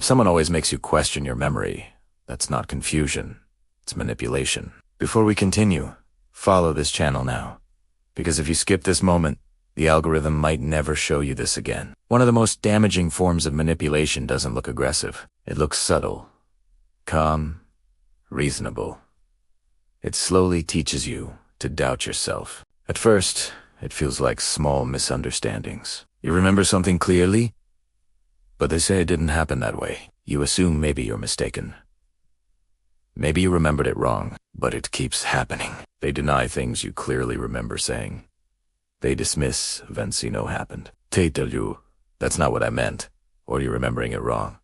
If someone always makes you question your memory, that's not confusion, it's manipulation. Before we continue, follow this channel now, because if you skip this moment, the algorithm might never show you this again. One of the most damaging forms of manipulation doesn't look aggressive. It looks subtle, calm, reasonable. It slowly teaches you to doubt yourself. At first, it feels like small misunderstandings. You remember something clearly, but they say it didn't happen that way. You assume maybe you're mistaken. Maybe you remembered it wrong, but it keeps happening. They deny things you clearly remember saying. They dismiss events you know happened. They tell you, that's not what I meant, or you're remembering it wrong.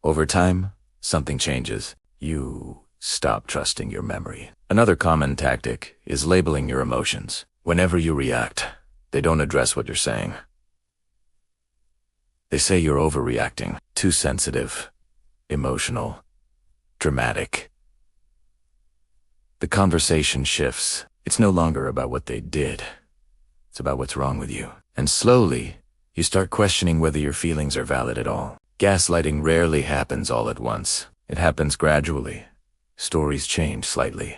Over time, something changes. You stop trusting your memory. Another common tactic is labeling your emotions. Whenever you react, they don't address what you're saying. They say you're overreacting, too sensitive, emotional, dramatic. The conversation shifts. It's no longer about what they did. It's about what's wrong with you. And slowly, you start questioning whether your feelings are valid at all. Gaslighting rarely happens all at once. It happens gradually. Stories change slightly.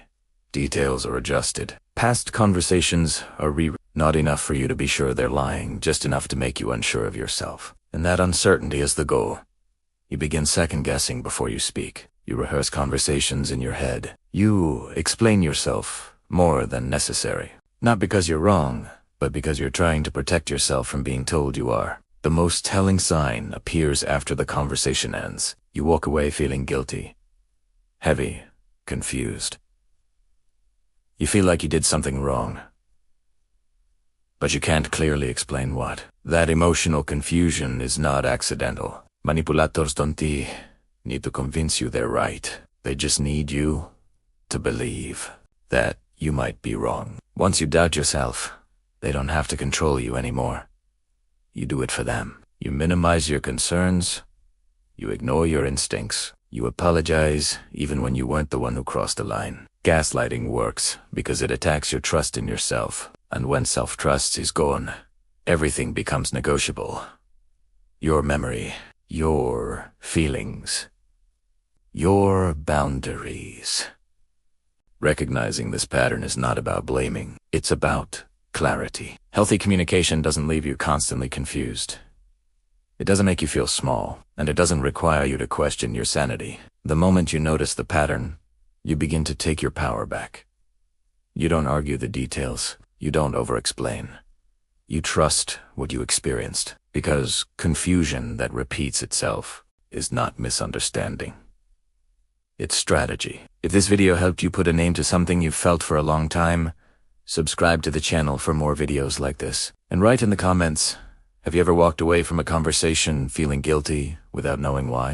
Details are adjusted. Past conversations are not enough for you to be sure they're lying, just enough to make you unsure of yourself. And that uncertainty is the goal. You begin second-guessing before you speak. You rehearse conversations in your head. You explain yourself more than necessary. Not because you're wrong, but because you're trying to protect yourself from being told you are. The most telling sign appears after the conversation ends. You walk away feeling guilty, heavy, confused. You feel like you did something wrong, but you can't clearly explain what. That emotional confusion is not accidental. Manipulators don't need to convince you they're right. They just need you to believe that you might be wrong. Once you doubt yourself, they don't have to control you anymore. You do it for them. You minimize your concerns. You ignore your instincts. You apologize even when you weren't the one who crossed the line. Gaslighting works because it attacks your trust in yourself. And when self-trust is gone, everything becomes negotiable. Your memory, your feelings, your boundaries. Recognizing this pattern is not about blaming. It's about clarity. Healthy communication doesn't leave you constantly confused. It doesn't make you feel small, and it doesn't require you to question your sanity. The moment you notice the pattern, you begin to take your power back. You don't argue the details. You don't over-explain. You trust what you experienced, because confusion that repeats itself is not misunderstanding. It's strategy. If this video helped you put a name to something you've felt for a long time, subscribe to the channel for more videos like this. And write in the comments, have you ever walked away from a conversation feeling guilty without knowing why?